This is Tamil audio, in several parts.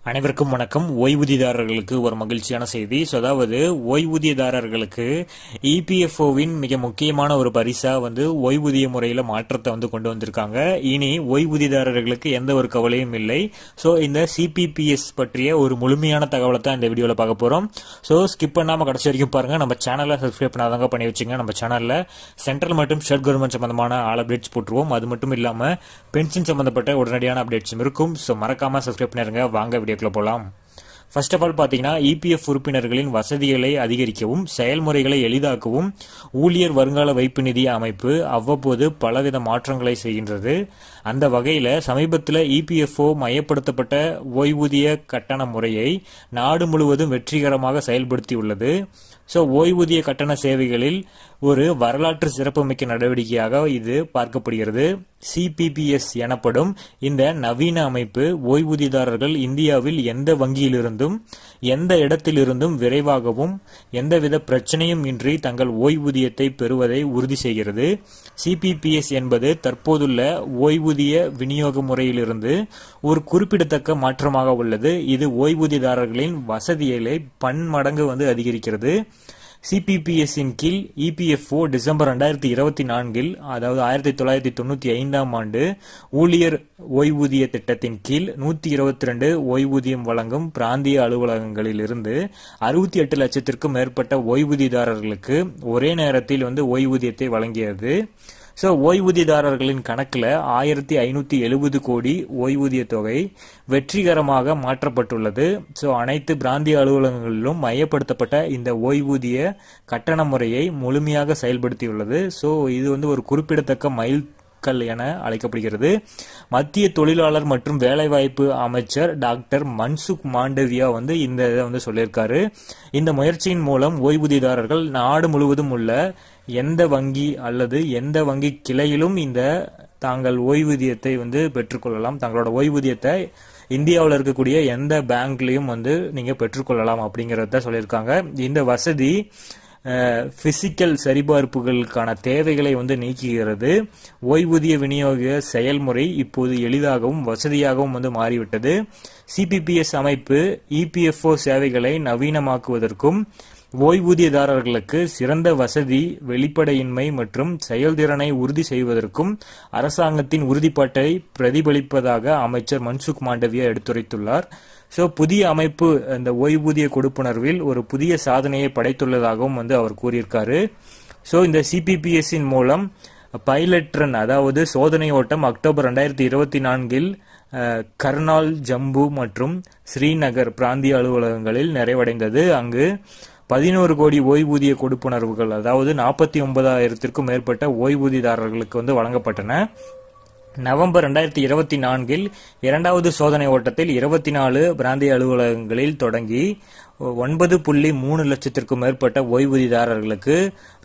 அனைவருக்கும் வணக்கம். ஓய்வூதியதாரர்களுக்கு ஒரு மகிழ்ச்சியான செய்தி. அதாவது ஓய்வூதியதாரர்களுக்கு இபிஎஃப்ஓவின் மிக முக்கியமான ஒரு பரிசா ஓய்வூதிய முறையில மாற்றத்தை கொண்டு வந்திருக்காங்க. இனி ஓய்வூதியதாரர்களுக்கு எந்த ஒரு கவலையும் இல்லை. இந்த சிபிபிஎஸ் பற்றிய ஒரு முழுமையான தகவலை தான் இந்த வீடியோல பார்க்க போறோம். ஸ்கிப் பண்ணாம கடைசி வரைக்கும் பாருங்க. நம்ம சேனலை சப்ஸ்கிரைப் பண்ணாதவங்க பண்ணி வச்சுங்க. நம்ம சேனல்ல சென்ட்ரல் மற்றும் ஸ்டேட் கவர்மெண்ட் சம்பந்தமான ஆல் அப்டேட்ஸ் போட்டுருவோம். அது மட்டும் இல்லாம பென்ஷன் சம்பந்தப்பட்ட உடனடியான அப்டேட்ஸும் இருக்கும். மறக்காம சப்ஸ்கிரைப் பண்ணிருங்க. வாங்க வீடியோக்குள்ள போலாம். ஃபர்ஸ்ட் ஆஃப் ஆல் பாத்தீங்கன்னா, இபிஎஃப் உறுப்பினர்களின் வசதிகளை அதிகரிக்கவும் செயல்முறைகளை எளிதாக்கவும் ஊழியர் வருங்கால வைப்பு நிதி அமைப்பு அவ்வப்போது பலவித மாற்றங்களை செய்கின்றது. அந்த வகையில சமீபத்தில் இபிஎஃப்ஓ மையப்படுத்தப்பட்ட ஓய்வூதிய கட்டண முறையை நாடு முழுவதும் வெற்றிகரமாக செயல்படுத்தியுள்ளது. ஓய்வூதிய கட்டண சேவைகளில் ஒரு வரலாற்று சிறப்புமிக்க நடவடிக்கையாக இது பார்க்கப்படுகிறது. சிபிபிஎஸ் எனப்படும் இந்த நவீன அமைப்பு ஓய்வூதியதாரர்கள் இந்தியாவில் எந்த வங்கியிலிருந்தும் எந்த இடத்திலிருந்தும் விரைவாகவும் எந்தவித பிரச்சனையும் இன்றி தங்கள் ஓய்வூதியத்தை பெறுவதை உறுதி செய்கிறது. சிபிபிஎஸ் என்பது தற்போதுள்ள ஓய்வூதிய விநியோக முறையிலிருந்து ஒரு குறிப்பிடத்தக்க மாற்றமாக உள்ளது. இது ஓய்வூதியதாரர்களின் வசதிகளை பன்மடங்கு அதிகரிக்கிறது. சிபிபிஎஸ்ஸின் கீழ் இபிஎஃப்ஓ டிசம்பர் 2024 அதாவது 1995 ஊழியர் ஓய்வூதிய திட்டத்தின் கீழ் 122 ஓய்வூதியம் வழங்கும் பிராந்திய அலுவலகங்களில் இருந்து 68 லட்சத்திற்கும் மேற்பட்ட ஓய்வூதியதாரர்களுக்கு ஒரே நேரத்தில் ஓய்வூதியத்தை வழங்கியது. ஓய்வூதியதாரர்களின் கணக்கில் 1570 கோடி ஓய்வூதிய தொகை வெற்றிகரமாக மாற்றப்பட்டுள்ளது. அனைத்து பிராந்திய அலுவலகங்களிலும் மையப்படுத்தப்பட்ட இந்த ஓய்வூதிய கட்டண முறையை முழுமையாக செயல்படுத்தியுள்ளது. இது ஒரு குறிப்பிடத்தக்க மைல்கல் என அழைக்கப்படுகிறது. மத்திய தொழிலாளர் மற்றும் வேலைவாய்ப்பு அமைச்சர் டாக்டர் மன்சுக் மாண்டவியா இந்த சொல்லியிருக்காரு. இந்த முயற்சியின் மூலம் ஓய்வூதியதாரர்கள் நாடு முழுவதும் உள்ள எந்த வங்கி அல்லது எந்த வங்கி கிளையிலும் தாங்கள் ஓய்வூதியத்தை பெற்றுக்கொள்ளலாம். தங்களோட ஓய்வூதியத்தை இந்தியாவில் இருக்கக்கூடிய எந்த பேங்க்லயும் நீங்க பெற்றுக்கொள்ளலாம் அப்படிங்கறத சொல்லியிருக்காங்க. இந்த வசதி பிசிக்கல் சரிபார்ப்புகளுக்கான தேவைகளை நீக்குகிறது. ஓய்வூதிய விநியோக செயல்முறை இப்போது எளிதாகவும் வசதியாகவும் மாறிவிட்டது. சிபிபிஎஸ் அமைப்பு இபிஎஃப்ஓ சேவைகளை நவீனமாக்குவதற்கும் ஓய்வூதியதாரர்களுக்கு சிறந்த வசதி, வெளிப்படையின்மை மற்றும் செயல்திறனை உறுதி செய்வதற்கும் அரசாங்கத்தின் உறுதிப்பாட்டை பிரதிபலிப்பதாக அமைச்சர் மன்சுக் மாண்டவியா எடுத்துரைத்துள்ளார். புதிய அமைப்பு இந்த ஓய்வூதிய கொடுப்புணர்வில் ஒரு புதிய சாதனையை படைத்துள்ளதாகவும் அவர் கூறியிருக்காரு. இந்த சிபிபிஎஸ்ஸின் மூலம் பைலட் ரன் அதாவது சோதனை ஓட்டம் அக்டோபர் 2024 கர்னால், ஜம்பு மற்றும் ஸ்ரீநகர் பிராந்திய அலுவலகங்களில் நிறைவடைந்தது. அங்கு 11 கோடி ஓய்வூதிய கொடுப்புணர்வுகள் அதாவது 49,000க்கும் மேற்பட்ட ஓய்வூதியதாரர்களுக்கு வழங்கப்பட்டன. நவம்பர் 2024 இரண்டாவது சோதனை ஓட்டத்தில் 24 பிராந்திய அலுவலகங்களில் தொடங்கி 9.3 லட்சத்திற்கும் மேற்பட்ட ஓய்வூதியதாரர்களுக்கு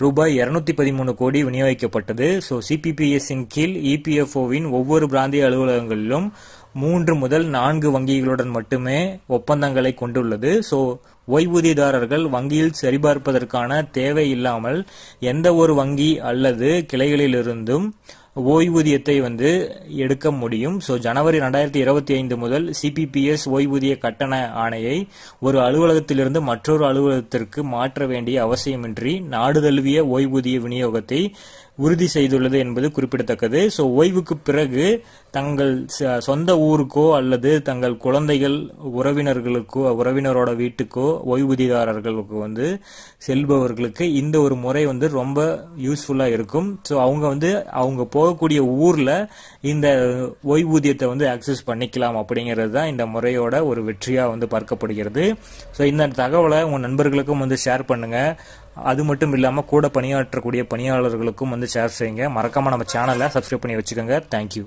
ரூபாய் 213 கோடி விநியோகிக்கப்பட்டது. சிபிபிஎஸ்ஸின் கீழ் இபிஎஃப்ஓவின் ஒவ்வொரு பிராந்திய அலுவலகங்களிலும் 3 முதல் 4 வங்கிகளுடன் மட்டுமே ஒப்பந்தங்களை கொண்டுள்ளது. ஓய்வூதியதாரர்கள் வங்கியில் சரிபார்ப்பதற்கான தேவை இல்லாமல் எந்த ஒரு வங்கி அல்லது கிளைகளிலிருந்தும் ஓய்வூதியத்தை எடுக்க முடியும். ஜனவரி 2025 முதல் சிபிபிஎஸ் ஓய்வூதிய கட்டண ஆணையை ஒரு அலுவலகத்திலிருந்து மற்றொரு அலுவலகத்திற்கு மாற்ற வேண்டிய அவசியமின்றி நாடு தழுவிய ஓய்வூதிய விநியோகத்தை உறுதி செய்துள்ளது என்பது குறிப்பிடத்தக்கது. ஓய்வுக்கு பிறகு தங்கள் சொந்த ஊருக்கோ அல்லது தங்கள் குழந்தைகள் உறவினரோட வீட்டுக்கோ ஓய்வூதியதாரர்களுக்கு செல்பவர்களுக்கு இந்த ஒரு முறை ரொம்ப யூஸ்ஃபுல்லா இருக்கும். அவங்க போகக்கூடிய ஊர்ல இந்த ஓய்வூதியத்தை ஆக்சஸ் பண்ணிக்கலாம் அப்படிங்கிறது தான் இந்த முறையோட ஒரு வெற்றியா பார்க்கப்படுகிறது. இந்த தகவலை உங்க நண்பர்களுக்கும் ஷேர் பண்ணுங்க. அது மட்டும் இல்லாம கூட பணியாற்றக்கூடிய பணியாளர்களுக்கும் ஷேர் செய்யுங்க. மறக்காம நம்ம சேனலை சப்ஸ்கிரைப் பண்ணி வச்சுக்கோங்க. தேங்க்யூ.